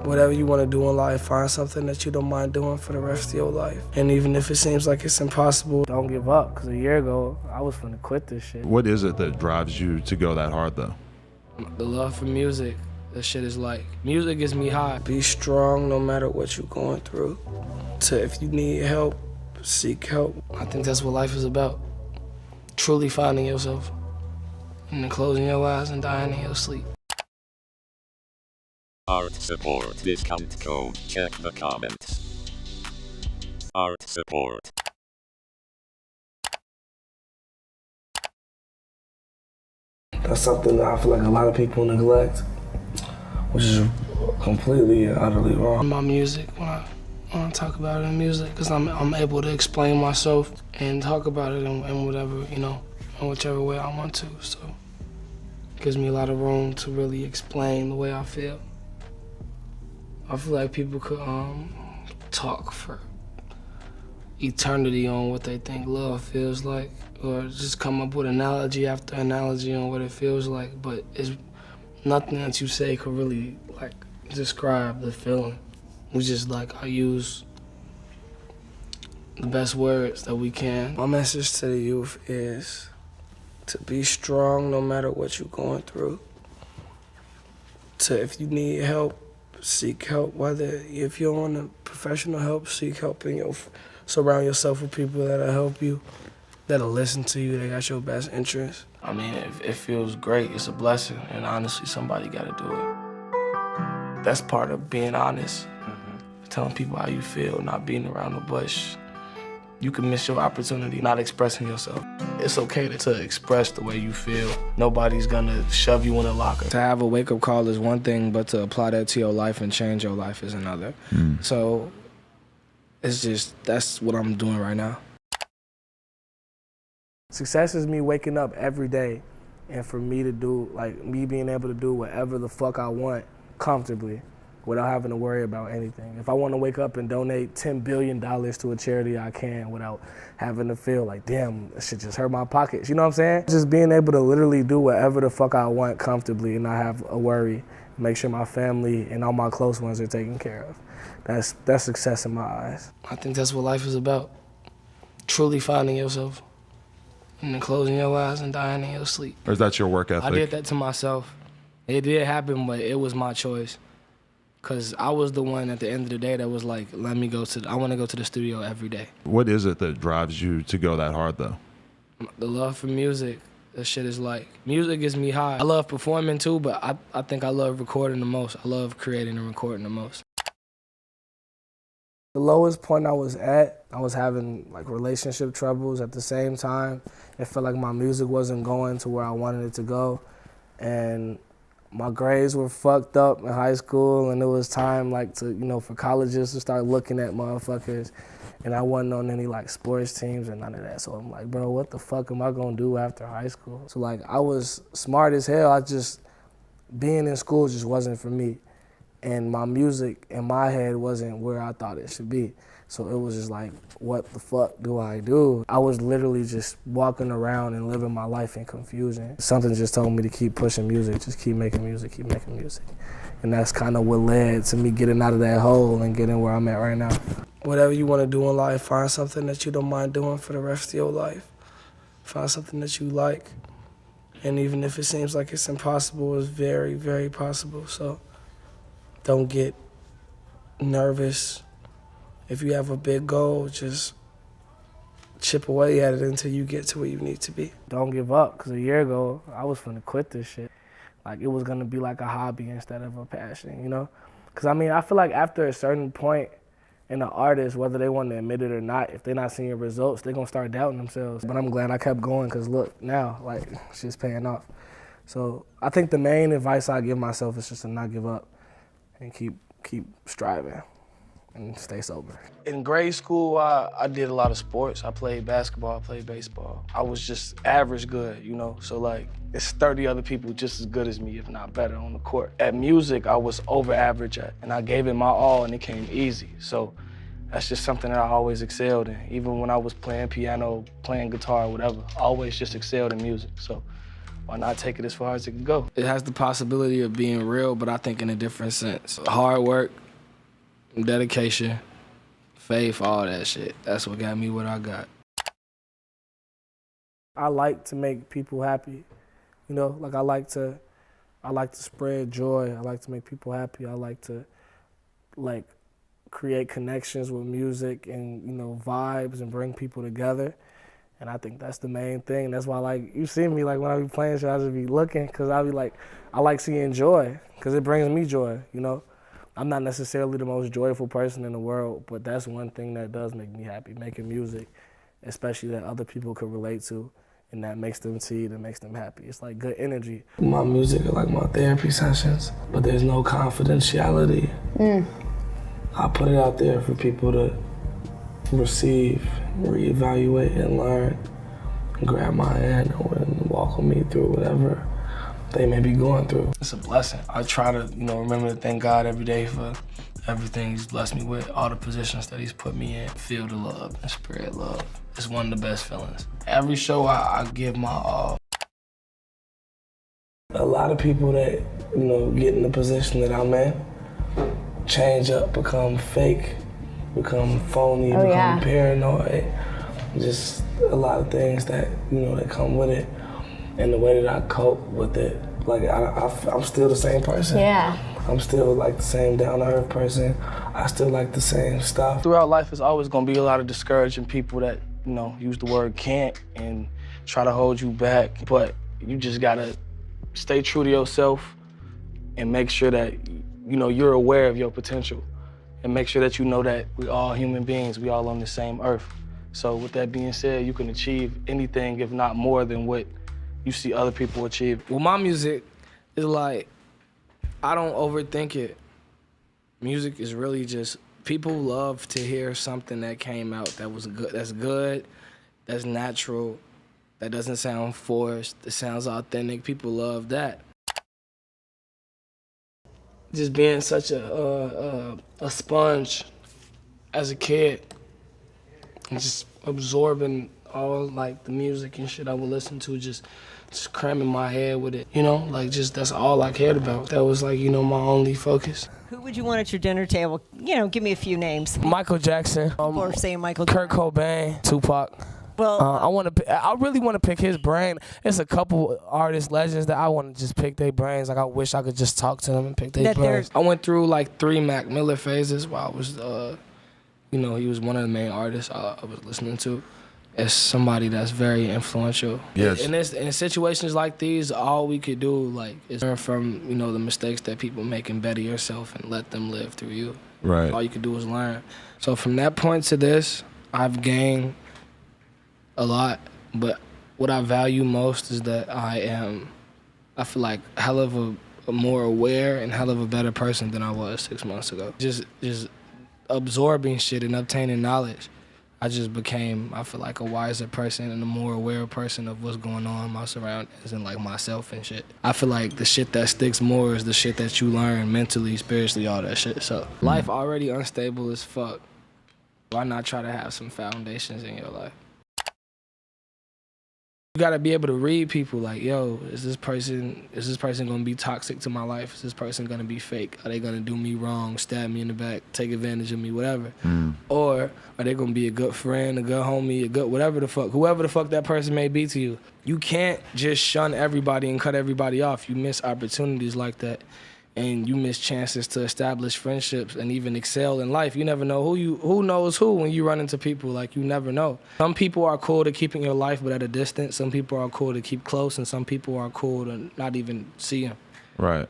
Whatever you want to do in life, find something that you don't mind doing for the rest of your life. And even if it seems like it's impossible, don't give up, because a year ago, I was finna quit this shit. What is it that drives you to go that hard, though? The love for music, that shit is like, music gets me high. Be strong no matter what you're going through. If you need help, seek help. I think that's what life is about. Truly finding yourself. And then closing your eyes and dying in your sleep. Art support discount code. Check the comments. Art support. That's something that I feel like a lot of people neglect, which is completely and utterly wrong. My music, when I talk about it in music, because I'm able to explain myself and talk about it in whatever, you know, in whichever way I want to. So it gives me a lot of room to really explain the way I feel. I feel like people could talk for eternity on what they think love feels like, or just come up with analogy after analogy on what it feels like, but it's nothing that you say could really like describe the feeling. We just I use the best words that we can. My message to the youth is to be strong no matter what you're going through. If you need help, seek help. Whether if you don't want professional help, seek help and surround yourself with people that'll help you, that'll listen to you, they got your best interest. I mean, it feels great, it's a blessing, and honestly, somebody gotta do it. That's part of being honest, telling people how you feel, not beating around the bush. You can miss your opportunity not expressing yourself. It's okay to express the way you feel. Nobody's gonna shove you in a locker. To have a wake-up call is one thing, but to apply that to your life and change your life is another. So it's just, that's what I'm doing right now. Success is me waking up every day and for me to do, me being able to do whatever the fuck I want comfortably without having to worry about anything. If I want to wake up and donate $10 billion to a charity, I can without having to feel like, damn, that shit just hurt my pockets. You know what I'm saying? Just being able to literally do whatever the fuck I want comfortably and not have a worry, make sure my family and all my close ones are taken care of. That's success in my eyes. I think that's what life is about. Truly finding yourself and then closing your eyes and dying in your sleep. Or is that your work ethic? I did that to myself. It did happen, but it was my choice. Cause I was the one at the end of the day that was like, I want to go to the studio every day. What is it that drives you to go that hard, though? The love for music, that shit is like, music gets me high. I love performing too, but I think I love recording the most. I love creating and recording the most. The lowest point I was at, I was having relationship troubles. At the same time, it felt like my music wasn't going to where I wanted it to go. And my grades were fucked up in high school, and it was time for colleges to start looking at motherfuckers. And I wasn't on any sports teams or none of that. So I'm like, bro, what the fuck am I gonna do after high school? So I was smart as hell. Being in school just wasn't for me. And my music in my head wasn't where I thought it should be. So it was just like, what the fuck do I do? I was literally just walking around and living my life in confusion. Something just told me to keep pushing music, just keep making music, keep making music. And that's kind of what led to me getting out of that hole and getting where I'm at right now. Whatever you want to do in life, find something that you don't mind doing for the rest of your life. Find something that you like. And even if it seems like it's impossible, it's very, very possible. So don't get nervous. If you have a big goal, just chip away at it until you get to where you need to be. Don't give up, because a year ago, I was finna quit this shit. It was gonna be like a hobby instead of a passion, you know? Because I feel like after a certain point in an artist, whether they want to admit it or not, if they're not seeing results, they're gonna start doubting themselves. But I'm glad I kept going, because look, now, shit's paying off. So I think the main advice I give myself is just to not give up and keep striving and stay sober. In grade school, I did a lot of sports. I played basketball, I played baseball. I was just average good, you know? So it's 30 other people just as good as me, if not better, on the court. At music, I was over average at, and I gave it my all and it came easy. So that's just something that I always excelled in. Even when I was playing piano, playing guitar, whatever, I always just excelled in music. So why not take it as far as it can go? It has the possibility of being real, but I think in a different sense. Hard work, dedication, faith, all that shit. That's what got me what I got. I like to make people happy. You know, like I like to spread joy. I like to make people happy. I like to create connections with music and, you know, vibes and bring people together. And I think that's the main thing. That's why, like, you see me, like, when I be playing shit, I just be looking, because I be like, I like seeing joy, because it brings me joy, you know? I'm not necessarily the most joyful person in the world, but that's one thing that does make me happy, making music, especially that other people could relate to, and that makes them see, that makes them happy. It's like good energy. My music are like my therapy sessions, but there's no confidentiality. I put it out there for people to receive, reevaluate, and learn, and grab my hand and walk with me through whatever they may be going through. It's a blessing. I try to, you know, remember to thank God every day for everything He's blessed me with, all the positions that He's put me in. Feel the love and spread love. It's one of the best feelings. Every show I give my all. A lot of people that, you know, get in the position that I'm in, change up, become fake, become phony, become paranoid. Just a lot of things that, you know, that come with it. And the way that I cope with it, like I'm still the same person. Yeah. I'm still like the same down-to-earth person. I still like the same stuff. Throughout life, there's always gonna be a lot of discouraging people that, you know, use the word can't and try to hold you back. But you just gotta stay true to yourself and make sure that, you know, you're aware of your potential. And make sure that you know that we're all human beings, we all on the same earth. So with that being said, you can achieve anything, if not more than what you see other people achieve. Well, my music is like, I don't overthink it. Music is really just, people love to hear something that came out that was good, that's natural, that doesn't sound forced, that sounds authentic. People love that. Just being such a sponge as a kid, and just absorbing all like the music and shit I would listen to, just cramming my head with it, you know, like just that's all I cared about. That was like, you know, my only focus. Who would you want at your dinner table? You know, give me a few names. Michael Jackson. Or say Michael Kurt Jackson. Cobain, Tupac. Well, I really want to pick his brain. It's a couple artist legends that I want to just pick their brains. Like I wish I could just talk to them and pick their brains. I went through like 3 Mac Miller phases while I was, you know, he was one of the main artists I was listening to. As somebody that's very influential. Yes. In situations like these, all we could do like is learn from, you know, the mistakes that people make and better yourself and let them live through you. Right. All you could do is learn. So from that point to this, I've gained a lot, but what I value most is that I feel like hell of a more aware and hell of a better person than I was 6 months ago. Just absorbing shit and obtaining knowledge. I just became, I feel like, a wiser person and a more aware person of what's going on in my surroundings and like myself and shit. I feel like the shit that sticks more is the shit that you learn mentally, spiritually, all that shit. So life already unstable as fuck. Why not try to have some foundations in your life? You gotta be able to read people like, yo, is this person gonna be toxic to my life? Is this person gonna be fake? Are they gonna do me wrong, stab me in the back, take advantage of me, whatever? Or are they gonna be a good friend, a good homie, a good whatever the fuck, whoever the fuck that person may be to you? You can't just shun everybody and cut everybody off. You miss opportunities like that. And you miss chances to establish friendships and even excel in life. You never know who knows who when you run into people, like you never know. Some people are cool to keep in your life but at a distance. Some people are cool to keep close, and some people are cool to not even see them. Right.